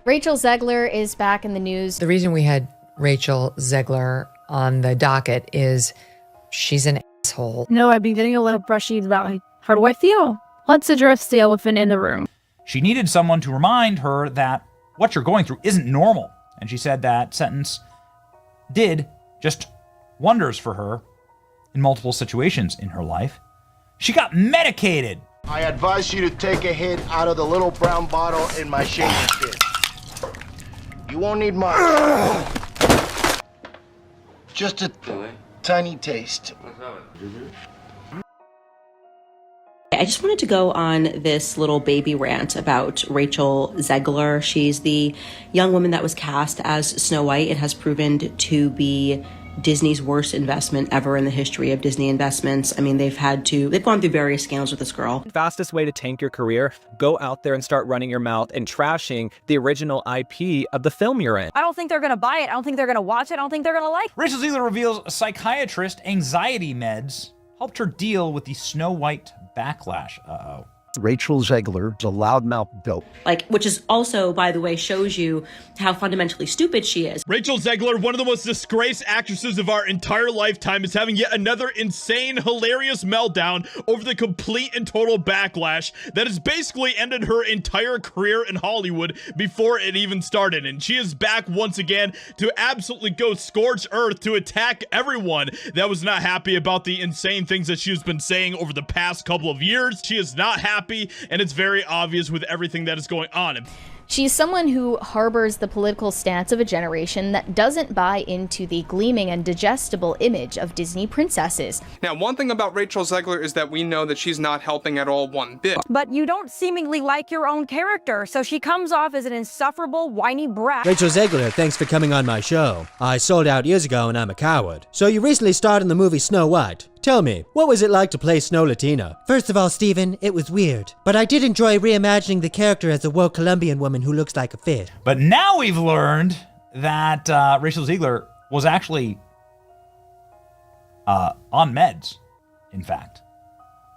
Rachel Zegler is back in the news. The reason we had Rachel Zegler on the docket is she's an asshole. No, I've been getting a little brushy about how do I feel? Let's address the elephant in the room. She needed someone to remind her that what you're going through isn't normal. And she said that sentence did just wonders for her in multiple situations in her life. She got medicated. I advise you to take a hit out of the little brown bottle in my shaving kit. You won't need much. Just a tiny taste. I just wanted to go on this little baby rant about Rachel Zegler. She's the young woman that was cast as Snow White. It has proven to be Disney's worst investment ever in the history of Disney investments. I mean, they've gone through various scandals with this girl. Fastest way to tank your career, go out there and start running your mouth and trashing the original IP of the film you're in. I don't think they're going to buy it. I don't think they're going to watch it. I don't think they're going to like it. Rachel Zegler reveals a psychiatrist anxiety meds helped her deal with the Snow White backlash. Uh-oh. Rachel Zegler is a loudmouth dope. Which is also, by the way, shows you how fundamentally stupid she is. Rachel Zegler, one of the most disgraced actresses of our entire lifetime, is having yet another insane, hilarious meltdown over the complete and total backlash that has basically ended her entire career in Hollywood before it even started. And she is back once again to absolutely go scorch earth to attack everyone that was not happy about the insane things that she's been saying over the past couple of years. She is not happy. And it's very obvious with everything that is going on. She's someone who harbors the political stance of a generation that doesn't buy into the gleaming and digestible image of Disney princesses. Now, one thing about Rachel Zegler is that we know that she's not helping at all one bit. But you don't seemingly like your own character, so she comes off as an insufferable, whiny brat. Rachel Zegler, thanks for coming on my show. I sold out years ago and I'm a coward. So you recently starred in the movie Snow White. Tell me, what was it like to play Snow Latina? First of all, Steven, it was weird. But I did enjoy reimagining the character as a woke Colombian woman who looks like a fish. But now we've learned that Rachel Zegler was actually on meds, in fact,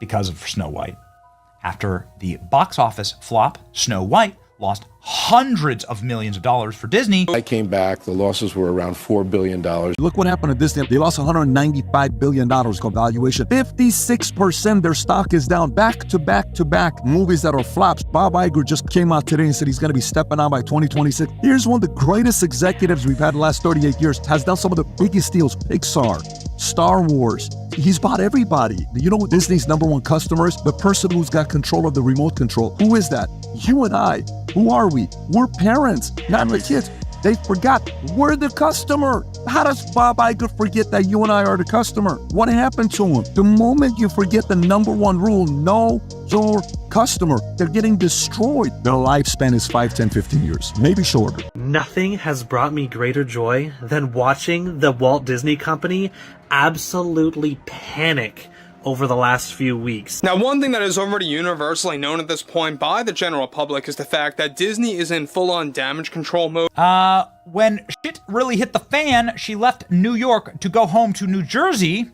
because of Snow White. After the box office flop, Snow White lost hundreds of millions of dollars for Disney. I came back, the losses were around $4 billion. Look what happened to Disney. They lost $195 billion valuation. 56% their stock is down back to back to back. Movies that are flops. Bob Iger just came out today and said he's going to be stepping out by 2026. Here's one of the greatest executives we've had in the last 38 years. Has done some of the biggest deals. Pixar, Star Wars. He's bought everybody. You know what Disney's #1 customer is? The person who's got control of the remote control. Who is that? You and I. Who are we? We're parents, not the kids. They forgot we're the customer. How does Bob Iger forget that you and I are the customer? What happened to him? The moment you forget the #1 rule, know your customer, they're getting destroyed. Their lifespan is 5, 10, 15 years, maybe shorter. Nothing has brought me greater joy than watching the Walt Disney Company absolutely panic over the last few weeks. Now, one thing that is already universally known at this point by the general public is the fact that Disney is in full-on damage control mode. When shit really hit the fan, she left New York to go home to New Jersey,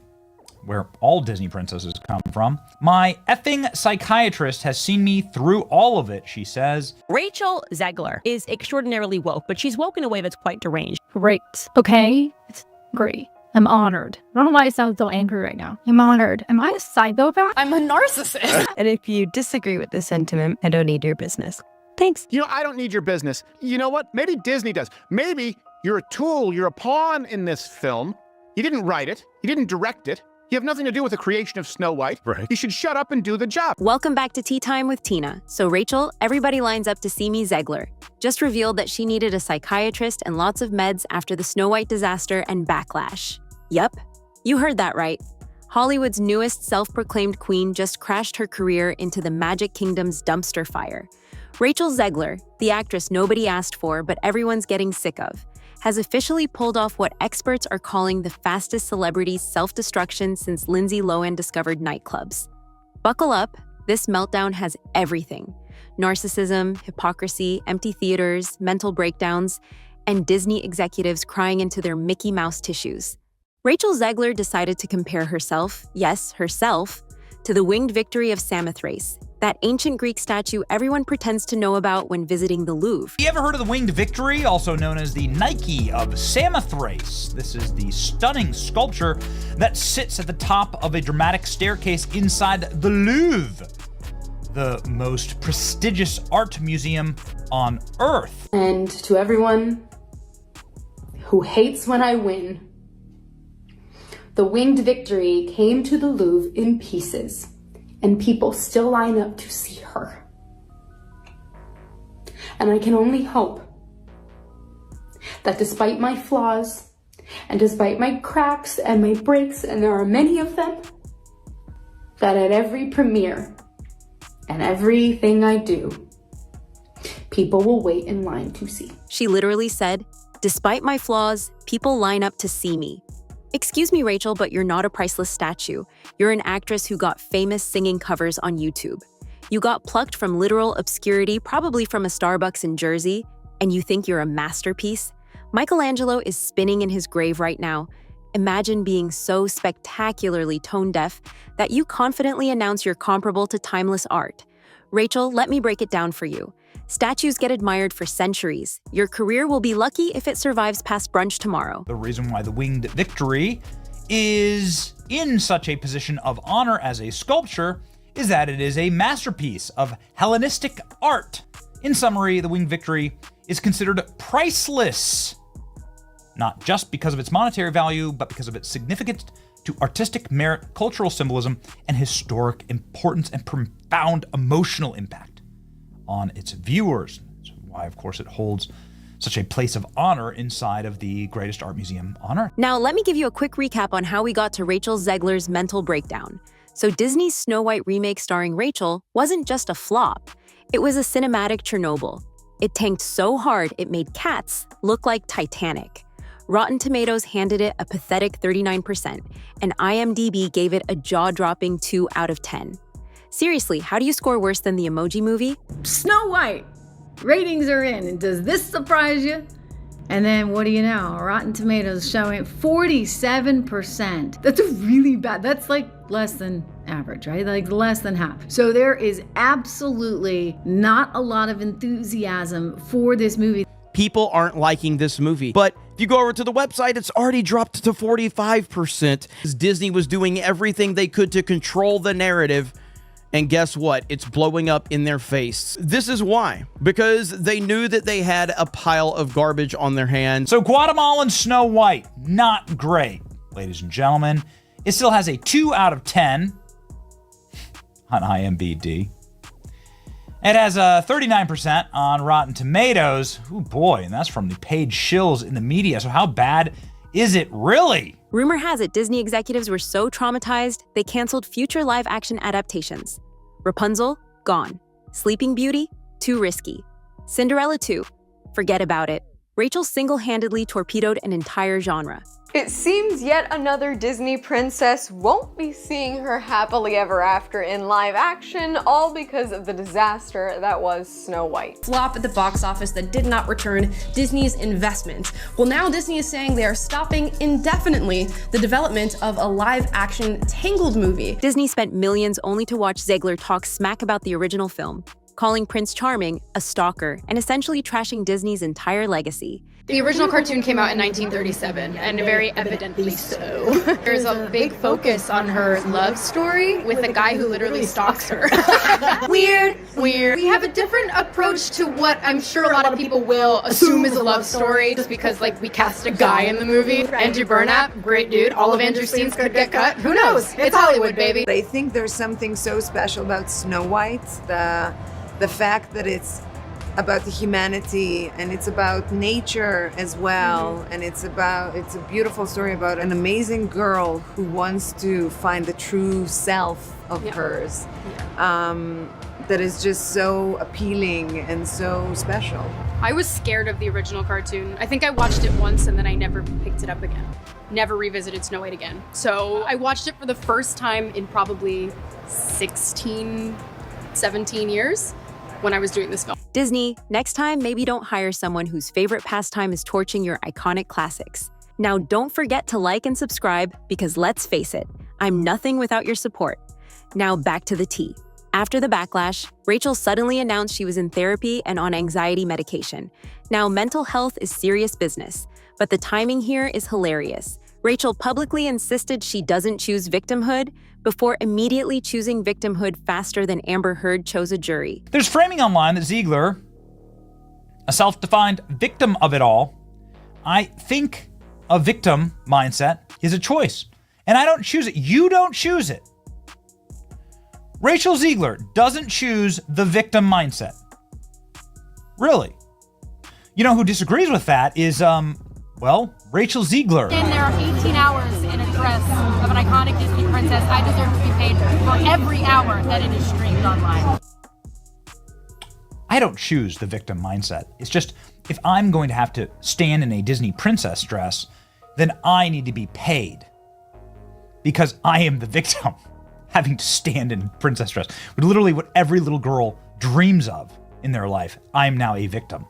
where all Disney princesses come from. My effing psychiatrist has seen me through all of it, she says. Rachel Zegler is extraordinarily woke, but she's woke in a way that's quite deranged. Great. Okay? It's great. I'm honored. I don't know why I sound so angry right now. I'm honored. Am I a psychopath? I'm a narcissist. And if you disagree with this sentiment, I don't need your business. Thanks. You know, I don't need your business. You know what? Maybe Disney does. Maybe you're a tool, you're a pawn in this film. You didn't write it. You didn't direct it. You have nothing to do with the creation of Snow White. Right. You should shut up and do the job. Welcome back to Tea Time with Tina. So Rachel, everybody lines up to see me Zegler. Just revealed that she needed a psychiatrist and lots of meds after the Snow White disaster and backlash. Yep, you heard that right. Hollywood's newest self-proclaimed queen just crashed her career into the Magic Kingdom's dumpster fire. Rachel Zegler, the actress nobody asked for but everyone's getting sick of, has officially pulled off what experts are calling the fastest celebrity self-destruction since Lindsay Lohan discovered nightclubs. Buckle up, this meltdown has everything. Narcissism, hypocrisy, empty theaters, mental breakdowns, and Disney executives crying into their Mickey Mouse tissues. Rachel Zegler decided to compare herself, yes, herself, to the Winged Victory of Samothrace, that ancient Greek statue everyone pretends to know about when visiting the Louvre. You ever heard of the Winged Victory, also known as the Nike of Samothrace? This is the stunning sculpture that sits at the top of a dramatic staircase inside the Louvre, the most prestigious art museum on Earth. And to everyone who hates when I win, the Winged Victory came to the Louvre in pieces, and people still line up to see her. And I can only hope that despite my flaws, and despite my cracks and my breaks, and there are many of them, that at every premiere and everything I do, people will wait in line to see. She literally said, "Despite my flaws, people line up to see me." Excuse me, Rachel, but you're not a priceless statue. You're an actress who got famous singing covers on YouTube. You got plucked from literal obscurity, probably from a Starbucks in Jersey, and you think you're a masterpiece? Michelangelo is spinning in his grave right now. Imagine being so spectacularly tone-deaf that you confidently announce you're comparable to timeless art. Rachel, let me break it down for you. Statues get admired for centuries. Your career will be lucky if it survives past brunch tomorrow. The reason why the Winged Victory is in such a position of honor as a sculpture is that it is a masterpiece of Hellenistic art. In summary, the Winged Victory is considered priceless, not just because of its monetary value, but because of its significance to artistic merit, cultural symbolism, and historic importance and profound emotional impact on its viewers. That's why, of course, it holds such a place of honor inside of the greatest art museum on Earth. Now, let me give you a quick recap on how we got to Rachel Zegler's mental breakdown. So Disney's Snow White remake starring Rachel wasn't just a flop. It was a cinematic Chernobyl. It tanked so hard it made Cats look like Titanic. Rotten Tomatoes handed it a pathetic 39%, and IMDb gave it a jaw-dropping 2 out of 10. Seriously, how do you score worse than the Emoji Movie? Snow White! Ratings are in, and does this surprise you? And then what do you know? Rotten Tomatoes showing 47%. That's a really bad, that's like less than average, right? Like less than half. So there is absolutely not a lot of enthusiasm for this movie. People aren't liking this movie. But if you go over to the website, it's already dropped to 45%. Disney was doing everything they could to control the narrative. And guess what? It's blowing up in their face. This is why. Because they knew that they had a pile of garbage on their hands. So Guatemalan Snow White, not great, ladies and gentlemen. It still has a 2 out of 10 on IMDb. It has a 39% on Rotten Tomatoes. Oh boy, and that's from the paid shills in the media. So how bad is it really? Rumor has it Disney executives were so traumatized, they canceled future live-action adaptations. Rapunzel, gone. Sleeping Beauty, too risky. Cinderella 2, forget about it. Rachel single-handedly torpedoed an entire genre. It seems yet another Disney princess won't be seeing her happily ever after in live action, all because of the disaster that was Snow White. Flop at the box office that did not return Disney's investment. Well, now Disney is saying they are stopping indefinitely the development of a live action Tangled movie. Disney spent millions only to watch Zegler talk smack about the original film, calling Prince Charming a stalker and essentially trashing Disney's entire legacy. The original cartoon came out in 1937, and very evidently so. There's a big focus on her love story with a guy who literally stalks her. Weird. We have a different approach to what I'm sure a lot of people will assume is a love story, just because like we cast a guy in the movie. Andrew Burnap, great dude. All of Andrew's scenes could get cut. Who knows? It's Hollywood, baby. I think there's something so special about Snow White, the fact that it's about the humanity and it's about nature as well, and it's a beautiful story about an amazing girl who wants to find the true self of hers, that is just so appealing and so special. I was scared of the original cartoon. I think I watched it once and then I never picked it up again. Never revisited Snow White again. So I watched it for the first time in probably 16, 17 years. When I was doing this film. Disney, next time, maybe don't hire someone whose favorite pastime is torching your iconic classics. Now, don't forget to like and subscribe, because let's face it, I'm nothing without your support. Now back to the tea. After the backlash, Rachel suddenly announced she was in therapy and on anxiety medication. Now, mental health is serious business, but the timing here is hilarious. Rachel publicly insisted she doesn't choose victimhood before immediately choosing victimhood faster than Amber Heard chose a jury. There's framing online that Zegler, a self-defined victim of it all, I think a victim mindset is a choice, and I don't choose it. You don't choose it. Rachel Zegler doesn't choose the victim mindset. Really. You know who disagrees with that is, Rachel Zegler. And there are 18 hours in a dress of an iconic Disney princess. I deserve to be paid for every hour that it is streamed online. I don't choose the victim mindset. It's just, if I'm going to have to stand in a Disney princess dress, then I need to be paid. Because I am the victim, having to stand in princess dress. Literally what every little girl dreams of in their life. I am now a victim.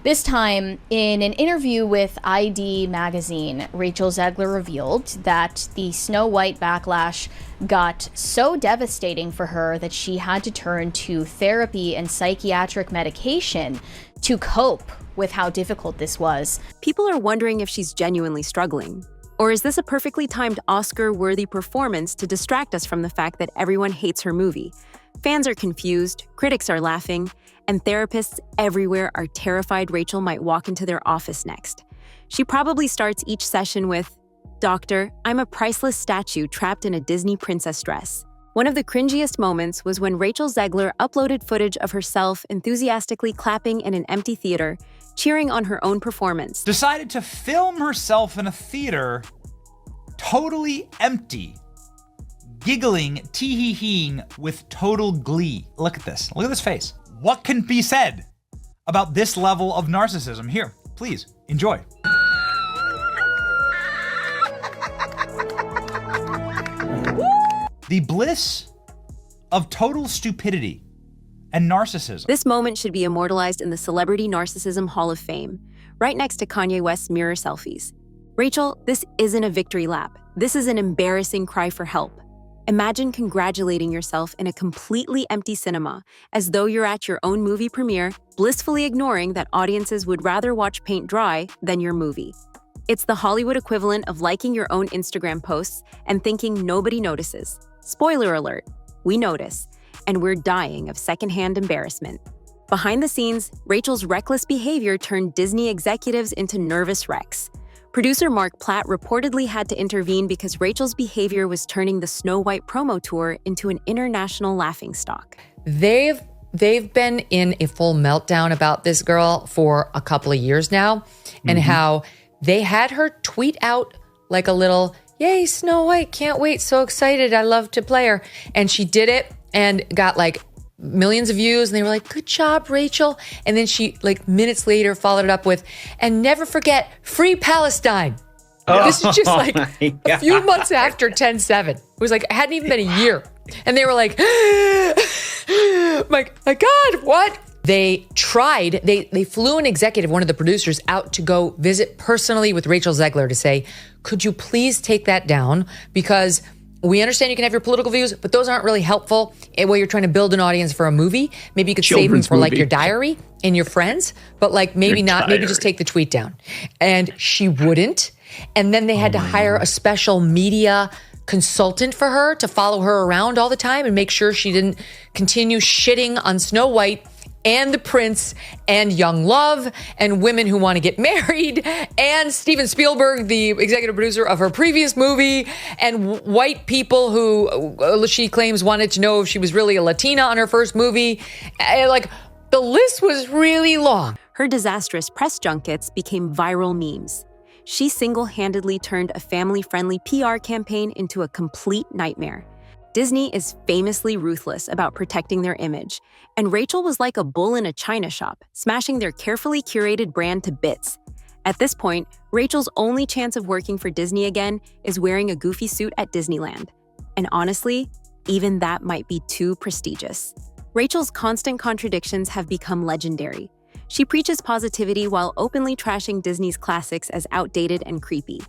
This time, in an interview with ID magazine, Rachel Zegler revealed that the Snow White backlash got so devastating for her that she had to turn to therapy and psychiatric medication to cope with how difficult this was. People are wondering if she's genuinely struggling. Or is this a perfectly timed Oscar-worthy performance to distract us from the fact that everyone hates her movie? Fans are confused, critics are laughing, and therapists everywhere are terrified Rachel might walk into their office next. She probably starts each session with, "Doctor, I'm a priceless statue trapped in a Disney princess dress." One of the cringiest moments was when Rachel Zegler uploaded footage of herself enthusiastically clapping in an empty theater, cheering on her own performance. Decided to film herself in a theater totally empty, giggling, tee-hee-heeing with total glee. Look at this. Look at this face. What can be said about this level of narcissism? Here, please, enjoy. The bliss of total stupidity and narcissism. This moment should be immortalized in the Celebrity Narcissism Hall of Fame, right next to Kanye West's mirror selfies. Rachel, this isn't a victory lap. This is an embarrassing cry for help. Imagine congratulating yourself in a completely empty cinema, as though you're at your own movie premiere, blissfully ignoring that audiences would rather watch paint dry than your movie. It's the Hollywood equivalent of liking your own Instagram posts and thinking nobody notices. Spoiler alert, we notice, and we're dying of secondhand embarrassment. Behind the scenes, Rachel's reckless behavior turned Disney executives into nervous wrecks. Producer Mark Platt reportedly had to intervene because Rachel's behavior was turning the Snow White promo tour into an international laughingstock. They've been in a full meltdown about this girl for a couple of years now, and how they had her tweet out like a little, "Yay, Snow White, can't wait, so excited, I love to play her." And she did it and got like millions of views, and they were like, "Good job, Rachel." And then she, like minutes later, followed it up with, "And never forget, free Palestine." This is just like a few months after 10/7. It was like, it hadn't even been a year. And they were like, my God, what? They tried, they flew an executive, one of the producers, out to go visit personally with Rachel Zegler to say, "Could you please take that down? Because we understand you can have your political views, but those aren't really helpful while you're trying to build an audience for a movie. Maybe you could save them for like your diary and your friends, but like maybe not, maybe just take the tweet down." And she wouldn't. And then they had to hire a special media consultant for her to follow her around all the time and make sure she didn't continue shitting on Snow White and the prince and young love and women who want to get married and Steven Spielberg, the executive producer of her previous movie, and white people who she claims wanted to know if she was really a Latina on her first movie. Like, the list was really long. Her disastrous press junkets became viral memes. She single-handedly turned a family-friendly PR campaign into a complete nightmare. Disney is famously ruthless about protecting their image, and Rachel was like a bull in a china shop, smashing their carefully curated brand to bits. At this point, Rachel's only chance of working for Disney again is wearing a goofy suit at Disneyland. And honestly, even that might be too prestigious. Rachel's constant contradictions have become legendary. She preaches positivity while openly trashing Disney's classics as outdated and creepy.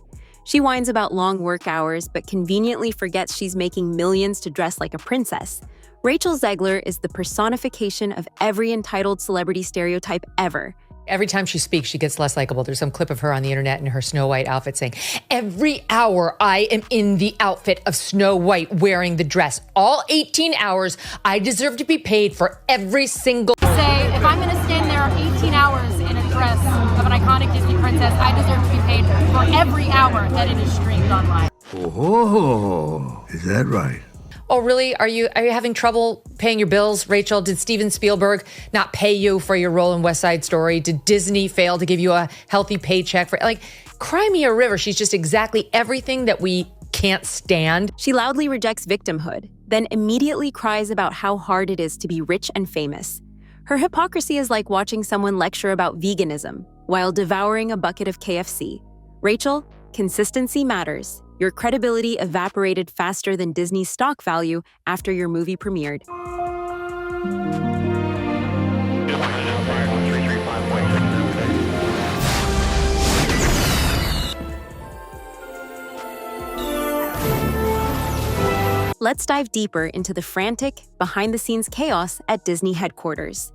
She whines about long work hours, but conveniently forgets she's making millions to dress like a princess. Rachel Zegler is the personification of every entitled celebrity stereotype ever. Every time she speaks, she gets less likable. There's some clip of her on the internet in her Snow White outfit saying, "Every hour I am in the outfit of Snow White wearing the dress. All 18 hours, I deserve to be paid for every single..." Say, if I'm going to stand there 18 hours in a dress of an iconic Disney princess, I deserve to be paid for every hour that it is streamed online. Oh, is that right? Oh, really? Are you having trouble paying your bills, Rachel? Did Steven Spielberg not pay you for your role in West Side Story? Did Disney fail to give you a healthy paycheck for, cry me a river? She's just exactly everything that we can't stand. She loudly rejects victimhood, then immediately cries about how hard it is to be rich and famous. Her hypocrisy is like watching someone lecture about veganism while devouring a bucket of KFC. Rachel, consistency matters. Your credibility evaporated faster than Disney's stock value after your movie premiered. Let's dive deeper into the frantic, behind-the-scenes chaos at Disney headquarters.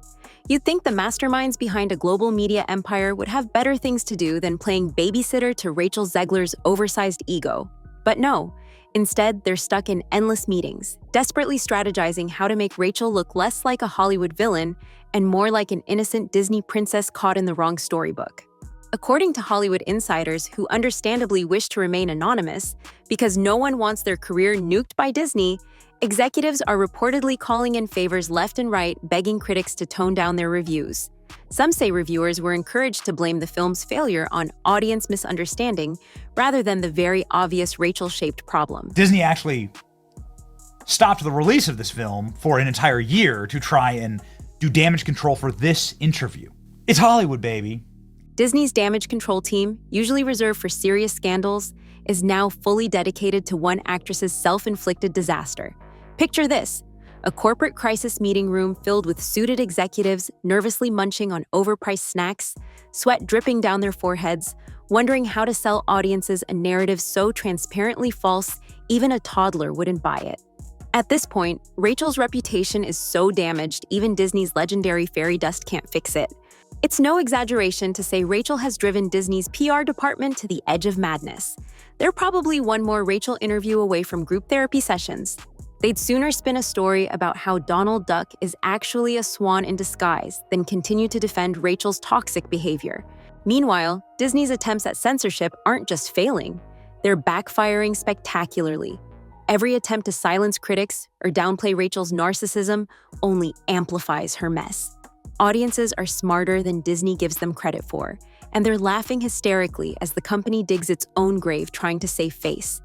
You'd think the masterminds behind a global media empire would have better things to do than playing babysitter to Rachel Zegler's oversized ego. But no, instead they're stuck in endless meetings, desperately strategizing how to make Rachel look less like a Hollywood villain and more like an innocent Disney princess caught in the wrong storybook. According to Hollywood insiders who understandably wish to remain anonymous because no one wants their career nuked by Disney, executives are reportedly calling in favors left and right, begging critics to tone down their reviews. Some say reviewers were encouraged to blame the film's failure on audience misunderstanding rather than the very obvious Rachel-shaped problem. Disney actually stopped the release of this film for an entire year to try and do damage control for this interview. It's Hollywood, baby. Disney's damage control team, usually reserved for serious scandals, is now fully dedicated to one actress's self-inflicted disaster. Picture this: a corporate crisis meeting room filled with suited executives nervously munching on overpriced snacks, sweat dripping down their foreheads, wondering how to sell audiences a narrative so transparently false even a toddler wouldn't buy it. At this point, Rachel's reputation is so damaged even Disney's legendary fairy dust can't fix it. It's no exaggeration to say Rachel has driven Disney's PR department to the edge of madness. They're probably one more Rachel interview away from group therapy sessions. They'd sooner spin a story about how Donald Duck is actually a swan in disguise than continue to defend Rachel's toxic behavior. Meanwhile, Disney's attempts at censorship aren't just failing, they're backfiring spectacularly. Every attempt to silence critics or downplay Rachel's narcissism only amplifies her mess. Audiences are smarter than Disney gives them credit for, and they're laughing hysterically as the company digs its own grave trying to save face.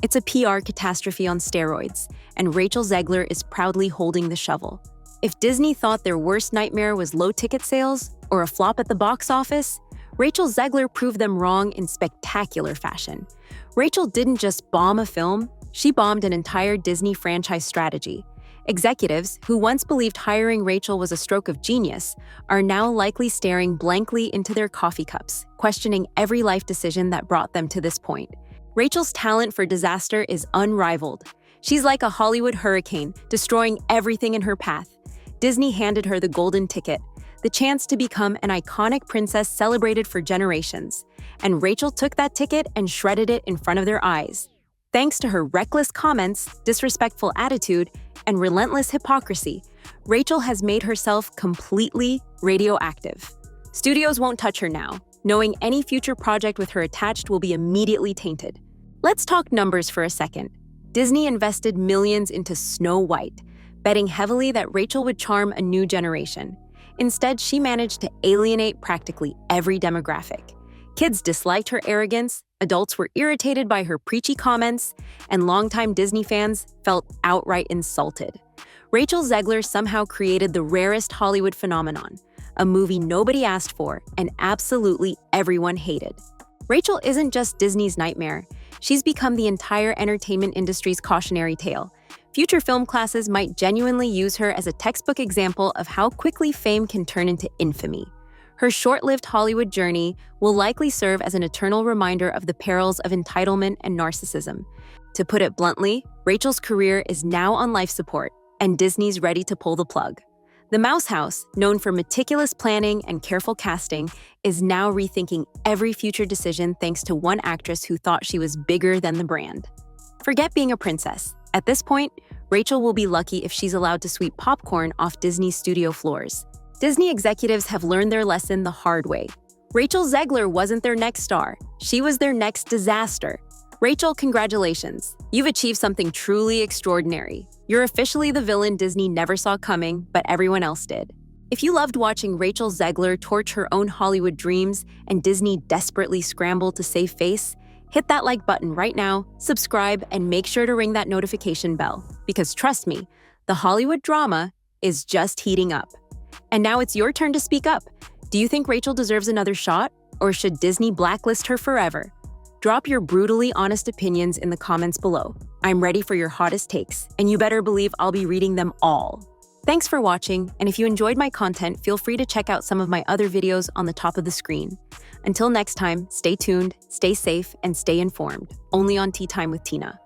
It's a PR catastrophe on steroids, and Rachel Zegler is proudly holding the shovel. If Disney thought their worst nightmare was low ticket sales or a flop at the box office, Rachel Zegler proved them wrong in spectacular fashion. Rachel didn't just bomb a film, she bombed an entire Disney franchise strategy. Executives, who once believed hiring Rachel was a stroke of genius, are now likely staring blankly into their coffee cups, questioning every life decision that brought them to this point. Rachel's talent for disaster is unrivaled. She's like a Hollywood hurricane, destroying everything in her path. Disney handed her the golden ticket, the chance to become an iconic princess celebrated for generations. And Rachel took that ticket and shredded it in front of their eyes. Thanks to her reckless comments, disrespectful attitude, and relentless hypocrisy, Rachel has made herself completely radioactive. Studios won't touch her now, knowing any future project with her attached will be immediately tainted. Let's talk numbers for a second. Disney invested millions into Snow White, betting heavily that Rachel would charm a new generation. Instead, she managed to alienate practically every demographic. Kids disliked her arrogance, adults were irritated by her preachy comments, and longtime Disney fans felt outright insulted. Rachel Zegler somehow created the rarest Hollywood phenomenon, a movie nobody asked for and absolutely everyone hated. Rachel isn't just Disney's nightmare, she's become the entire entertainment industry's cautionary tale. Future film classes might genuinely use her as a textbook example of how quickly fame can turn into infamy. Her short-lived Hollywood journey will likely serve as an eternal reminder of the perils of entitlement and narcissism. To put it bluntly, Rachel's career is now on life support, and Disney's ready to pull the plug. The Mouse House, known for meticulous planning and careful casting, is now rethinking every future decision thanks to one actress who thought she was bigger than the brand. Forget being a princess. At this point, Rachel will be lucky if she's allowed to sweep popcorn off Disney's studio floors. Disney executives have learned their lesson the hard way. Rachel Zegler wasn't their next star. She was their next disaster. Rachel, congratulations. You've achieved something truly extraordinary. You're officially the villain Disney never saw coming, but everyone else did. If you loved watching Rachel Zegler torch her own Hollywood dreams and Disney desperately scramble to save face, hit that like button right now, subscribe, and make sure to ring that notification bell. Because trust me, the Hollywood drama is just heating up. And now it's your turn to speak up. Do you think Rachel deserves another shot? Or should Disney blacklist her forever? Drop your brutally honest opinions in the comments below. I'm ready for your hottest takes, and you better believe I'll be reading them all. Thanks for watching, and if you enjoyed my content, feel free to check out some of my other videos on the top of the screen. Until next time, stay tuned, stay safe, and stay informed. Only on Tea Time with Tina.